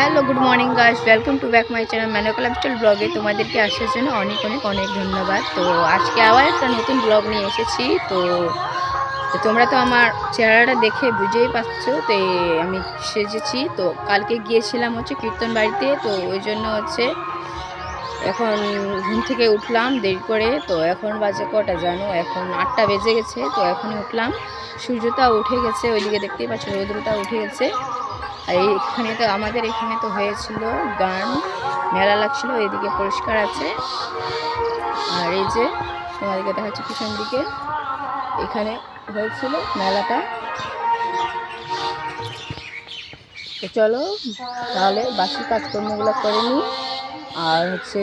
Hello, good morning guys, welcome to back my channel manual lifestyle ব্লগে। তোমাদেরকে আসার জন্য অনেক অনেক অনেক ধন্যবাদ। তো আজকে আবার একটা নতুন ব্লগ নিয়ে এসেছি। তো তোমরা তো আমার চেহারাটা দেখে বুঝেই পাচ্ছ। তো আমি সেজেছি। তো কালকে গিয়েছিলাম হচ্ছে কীর্তন বাড়িতে। তো ওই জন্য হচ্ছে এখন ঘুম থেকে উঠলাম দেরি করে। তো এখন বাজে কটা জানো, এখন 8টা বেজে গেছে। তো এখনই উঠলাম, সূর্যটা উঠে গেছে, ওইদিকে দেখতেই পাচ্ছ রৌদ্রটা উঠে গেছে। আর এইখানে তো আমাদের এখানে তো হয়েছিল গান মেলা লাগছিল, এদিকে পরিষ্কার আছে। আর এই যে তোমাদেরকে দেখাচ্ছি পিছন দিকে, এখানে হয়েছিল মেলাটা। তো চলো তাহলে বাসি কাজকর্মগুলো করে নিই। আর হচ্ছে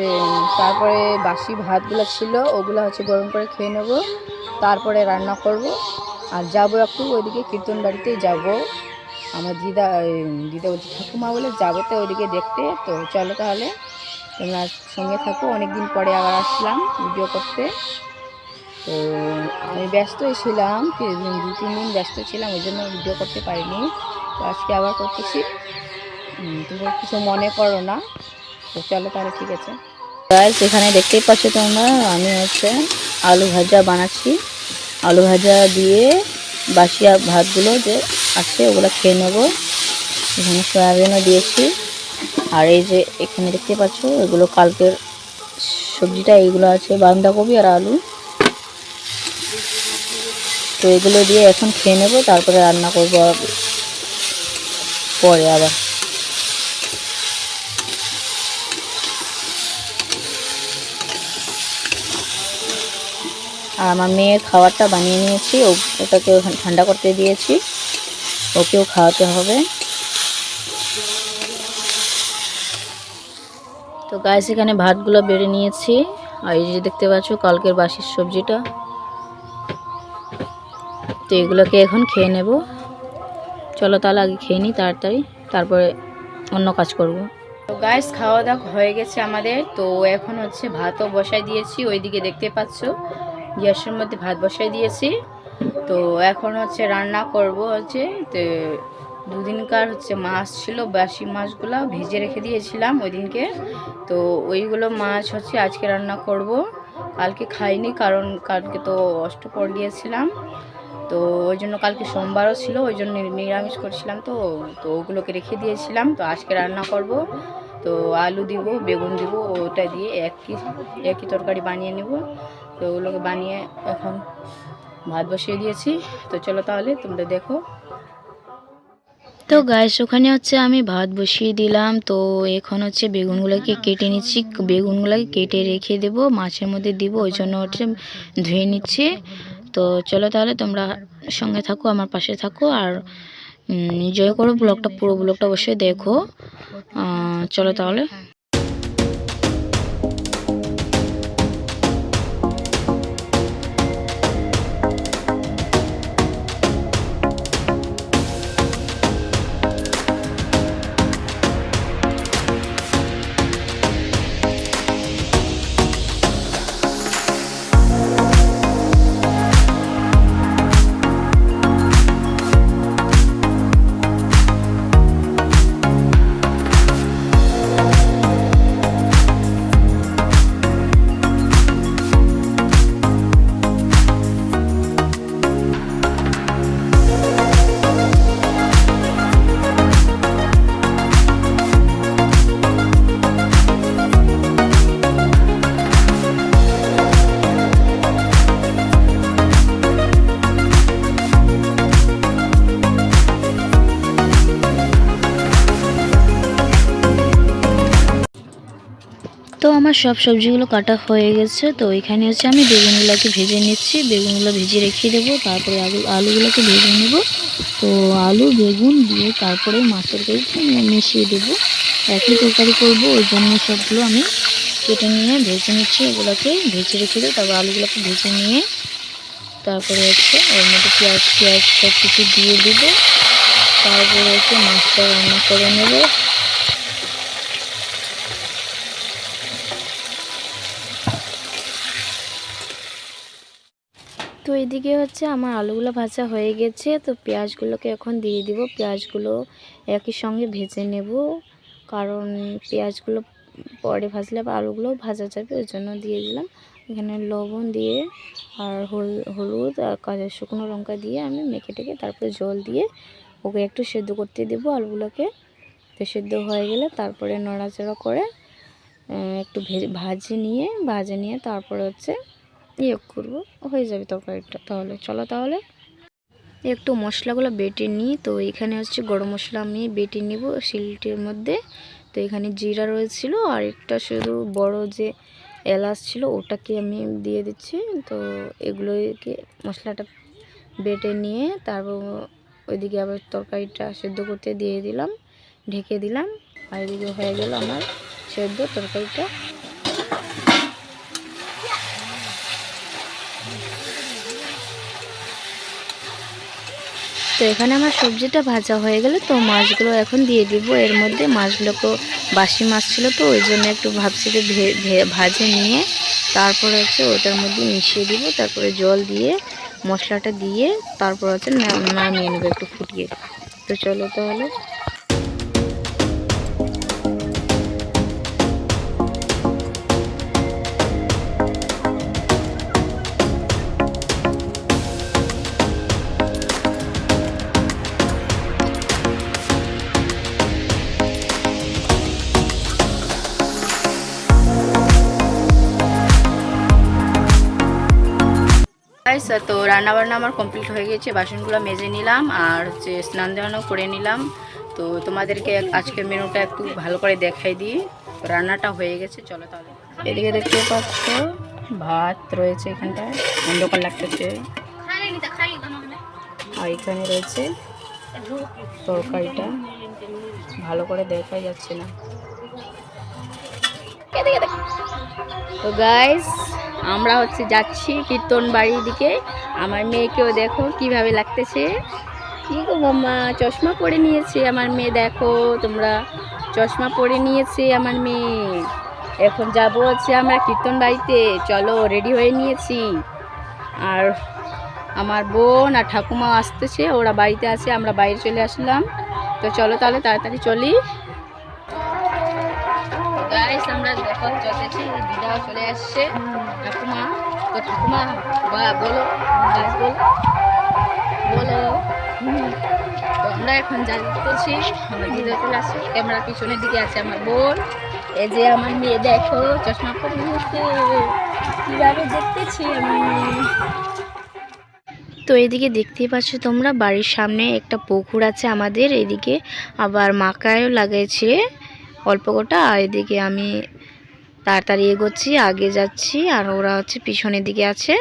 তারপরে বাসি ভাতগুলো ছিল, ওগুলো হচ্ছে গরম করে খেয়ে নেবো, তারপরে রান্না করব। আর যাবো একটু ওইদিকে কীর্তন বাড়িতেই যাবো, আমার দিদা বলছি ঠাকুমা বলে যাবো তো ওইদিকে দেখতে। তো চলো তাহলে তোমরা সঙ্গে থাকো। অনেক দিন পরে আবার আসলাম ভিডিও করতে। তো আমি ব্যস্তই ছিলাম, 2-3 দিন ব্যস্ত ছিলাম, ওই জন্য ভিডিও করতে পারিনি। তো আজকে আবার করতেছি, তুমি কিছু মনে করো না। তো চলো তাহলে, ঠিক আছে। এখানে দেখতেই পাচ্ছ তোমরা, আমি হচ্ছে আলু ভাজা বানাচ্ছি। আলু ভাজা দিয়ে বাসি ভাতগুলো যে আছে ওগুলো খেয়ে নেবো। এখানে সয়াবিনও দিয়েছি। আর এই যে এখানে দেখতে পাচ্ছ এগুলো কালকের সবজিটা, এইগুলো আছে বাঁধাকপি আর আলু। তো এগুলো দিয়ে এখন খেয়ে নেবো, তারপরে রান্না করবো পরে আবার। আর আমার মেয়ের খাবারটা বানিয়ে নিয়েছি, ওটাকে ঠান্ডা করতে দিয়েছি, ওকেও খাওয়াতে হবে। তো গাইস এখানে ভাতগুলো বেড়ে নিয়েছি। আর এই যে দেখতে পাচ্ছ কালকের বাসির সবজিটা। তো এগুলোকে এখন খেয়ে নেব। চলো তাহলে আগে খেয়ে নিই তাড়াতাড়ি, তারপরে অন্য কাজ করব। তো গাইস খাওয়া দাওয়া হয়ে গেছে আমাদের। তো এখন হচ্ছে ভাতও বসাই দিয়েছি, ওইদিকে দেখতে পাচ্ছ গ্যাসের মধ্যে ভাত বসাই দিয়েছি। তো এখন হচ্ছে রান্না করব হচ্ছে, তো দুদিনকার হচ্ছে মাছ ছিল, বাসি মাছগুলো ভেজে রেখে দিয়েছিলাম ওই দিনকে। তো ওইগুলো মাছ হচ্ছে আজকে রান্না করব। কালকে খাইনি, কারণ কালকে তো অষ্টপ্রহর গিয়েছিলাম। তো ওই জন্য কালকে সোমবারও ছিল, ওই জন্য নিরামিষ করছিলাম। তো তো ওগুলোকে রেখে দিয়েছিলাম। তো আজকে রান্না করব। তো আলু দিব, বেগুন দিব, ওটা দিয়ে একই তরকারি বানিয়ে নেব। তো ওগুলোকে বানিয়ে এখন ভাত বসিয়ে দিয়েছি। তো চলো তাহলে তোমরা দেখো। তো গাইস ওখানে হচ্ছে আমি ভাত বসিয়ে দিলাম। তো এখন হচ্ছে বেগুনগুলোকে কেটে নিচ্ছি, বেগুনগুলোকে কেটে রেখে দেব, মাছের মধ্যে দিব, ওই জন্য হচ্ছে ধুয়ে নিচ্ছি। তো চলো তাহলে তোমরা সঙ্গে থাকো, আমার পাশে থাকো, আর এনজয় করো ব্লগটা, পুরো ব্লগটা অবশ্যই দেখো। চলো তাহলে। তো আমার সব সবজিগুলো কাটা হয়ে গেছে। তো এখানে হচ্ছে আমি বেগুনগুলোকে ভেজে নিচ্ছি, বেগুনগুলো ভেজে রেখে দেবো, তারপরে আলুগুলোকে ভেজে নেব। তো আলু বেগুন দিয়ে তারপরে মাছ তরকারিটা মিশিয়ে দেবো, একই তরকারি করবো, ওই জন্য সবগুলো আমি কেটে নিয়ে ভেজে নিচ্ছি। এগুলোকে ভেজে রেখে দেবো, তারপর আলুগুলোকে ভেজে নিয়ে তারপরে হচ্ছে ওর মধ্যে পেঁয়াজ সব কিছু দিয়ে দেবো, তারপরে হচ্ছে মাছটা রান্না করে নেবো। তো এদিকে হচ্ছে আমার আলুগুলো ভাজা হয়ে গেছে। তো পেঁয়াজগুলোকে এখন দিয়ে দিব, পেঁয়াজগুলো একই সঙ্গে ভেজে নেব, কারণ পেঁয়াজগুলো পরে ভাজলে বা আলুগুলোও ভাজা যাবে, ওই জন্য দিয়ে দিলাম। এখানে লবণ দিয়ে আর হলুদ আর কাঁচা শুকনো লঙ্কা দিয়ে আমি মেখে টেকে তারপরে জল দিয়ে ওকে একটু সেদ্ধ করতে দেবো আলুগুলোকে। তো সেদ্ধ হয়ে গেলে তারপরে নড়াচড়া করে একটু ভাজে নিয়ে তারপরে হচ্ছে ইয়ে করবো, হয়ে যাবে তরকারিটা। তাহলে চলো তাহলে একটু মশলাগুলো বেটে নিই। তো এখানে হচ্ছে গরম মশলা আমি বেটে নিব শিলটির মধ্যে। তো এখানে জিরা রয়েছিল আর একটা শুধু বড় যে এলাচ ছিল ওটাকে আমি দিয়ে দিচ্ছি। তো এগুলোকে মশলাটা বেটে নিয়ে তারপর ওইদিকে আবার তরকারিটা সেদ্ধ করতে দিয়ে দিলাম, ঢেকে দিলাম। আর এদিকে হয়ে গেল আমার সেদ্ধ তরকারিটা। তো এখানে আমার সবজিটা ভাজা হয়ে গেলে তো মাছগুলো এখন দিয়ে দিব এর মধ্যে। মাছগুলোকে বাসি মাছ ছিল তো ওই জন্য একটু ভাবছি যে ভাজে নিয়ে তারপরে হচ্ছে ওটার মধ্যে মিশিয়ে দিব। তারপরে জল দিয়ে মশলাটা দিয়ে তারপর হচ্ছে নামিয়ে নেবো একটু ফুটিয়ে। তো চলো তাহলে তো রান্নাবান্না আমার কমপ্লিট হয়ে গেছে, বাসনগুলো মেজে নিলাম আর হচ্ছে স্নান দানও করে নিলাম। তো তোমাদেরকে আজকের মেনুটা একটু ভালো করে দেখাই দিই। রান্নাটা হয়ে গেছে, চলো তাহলে। এদিকে দেখতে পাচ্ছ ভাত রয়েছে, এখানটায় অন্ধকার লাগতেছে। আর এখানে রয়েছে তরকারিটা, ভালো করে দেখাই যাচ্ছে না। তো গাইস আমরা হচ্ছে যাচ্ছি কীর্তন বাড়ির দিকে। আমার মেয়েকেও দেখো কিভাবে লাগতেছে। কি গো মাম্মা, চশমা পরে নিয়েছে আমার মেয়ে, দেখো তোমরা, চশমা পরে নিয়েছে আমার মেয়ে। এখন যাব হচ্ছে আমরা কীর্তন বাড়িতে, চলো রেডি হয়ে নিয়েছি। আর আমার বোন আর ঠাকুমা আসতেছে, ওরা বাড়িতে আছে, আমরা বাইরে চলে আসলাম। তো চলো তাহলে তাড়াতাড়ি চলি। গাইস আমরা দেখো চলেছি, দিদাও চলে আসছে, ঠাকুমা। তো ঠাকুমা বলো, গাইস বলো। তো আমরা এখন যাচ্ছি, আমার দিদা চলে আসছে, ক্যামেরার পিছনের দিকে আছে আমার বোন। এই যে আমার মেয়ে দেখো চশমা পরে নিয়েছে, কিভাবে দেখতেছি আমি। তো এইদিকে দেখতেই পাচ্ছ তোমরা, বাড়ির সামনে একটা পুকুর আছে আমাদের, এইদিকে আবার মাকায়ও লাগাইছে অল্প গোটা। আর এদিকে আমি তাড়াতাড়ি এগোচ্ছি, আগে যাচ্ছি, আর ওরা হচ্ছে পিছনের দিকে আছে,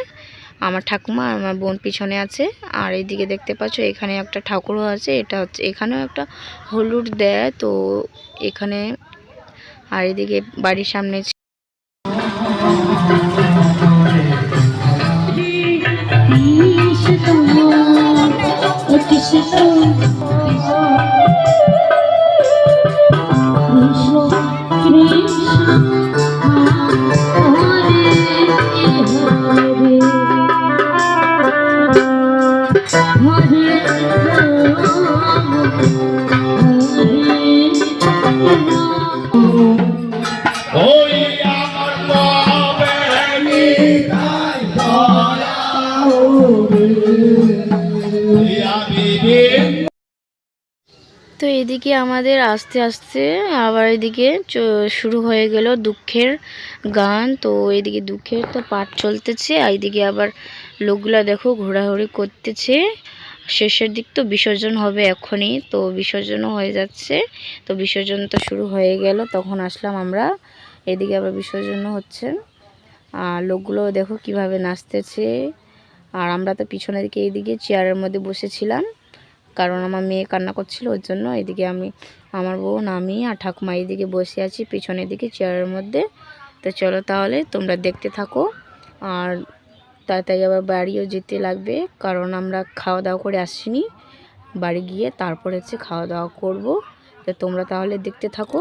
আমার ঠাকুমা আর আমার বোন পিছনে আছে। আর এইদিকে দেখতে পাচ্ছ এখানে একটা ঠাকুরও আছে, এটা হচ্ছে এখানেও একটা হলুদ দেয় তো এখানে। আর এদিকে বাড়ির সামনে তো এদিকে আমাদের আস্তে আস্তে আবার এদিকে শুরু হয়ে গেল দুঃখের গান। তো এদিকে দুঃখের তো পাঠ চলতেছে, আর এদিকে আবার লোকগুলা দেখো ঘোরাঘুরি করতেছে। শেষের দিক তো বিসর্জন হবে এখনই, তো বিসর্জনও হয়ে যাচ্ছে। তো বিসর্জন তো শুরু হয়ে গেল, তখন আসলাম আমরা। এদিকে আবার বিসর্জনও হচ্ছে, আর লোকগুলো দেখো কিভাবে নাচতেছে। আর আমরা তো পিছনের দিকে এইদিকে চেয়ারের মধ্যে বসেছিলাম, কারণ আমার মেয়ে কান্না করছিল ওর জন্য। এদিকে আমি, আমার বোন, আমি আর ঠাকুমা এইদিকে বসে আছি পিছনের দিকে চেয়ারের মধ্যে। তো চলো তাহলে তোমরা দেখতে থাকো। আর তাড়াতাড়ি আবার বাড়িও যেতে লাগবে, কারণ আমরা খাওয়া দাওয়া করে আসিনি, বাড়ি গিয়ে তারপরে হচ্ছে খাওয়া দাওয়া করব। তো তোমরা তাহলে দেখতে থাকো।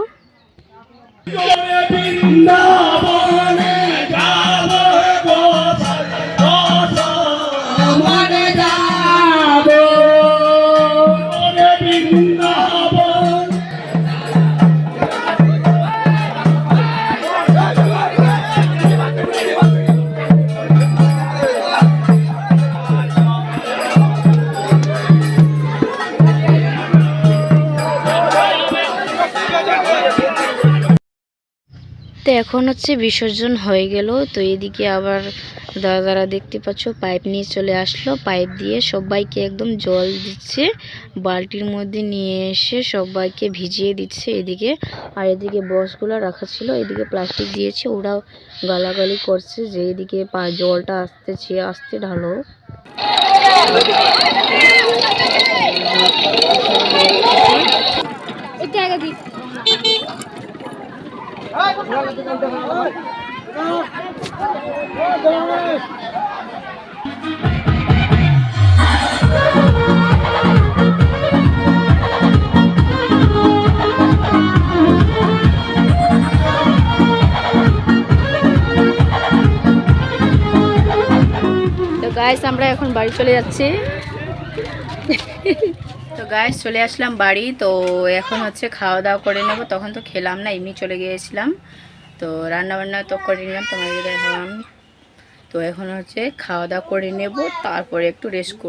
তো এখন হচ্ছে বিসর্জন হয়ে গেল। তো এদিকে আবার দাদারা দেখতে পাচ্ছ পাইপ নিয়ে চলে আসলো, পাইপ দিয়ে সবাইকে একদম জল দিচ্ছে, বালতির মধ্যে নিয়ে এসে সবাইকে ভিজিয়ে দিচ্ছে এদিকে। আর এদিকে বক্সগুলো রাখা ছিল, এদিকে প্লাস্টিক দিয়েছে, ওরাও গালাগালি করছে যে এদিকে জলটা আসতেছে, আসতে ঢালো। তো গাইস আমরা এখন বাড়ি চলে যাচ্ছি। তো গাইস চলে আসলাম বাড়ি। তো এখন হচ্ছে খাওয়া দাওয়া করে নেব। তখন তো খেলাম না, এমনি চলে গিয়েছিলাম। তো রান্না বান্না তো করে নিলাম, তোমাদের দেখালাম। তো এখন হচ্ছে খাওয়া দাওয়া করে নেব, তারপরে একটু রেস্ট করব।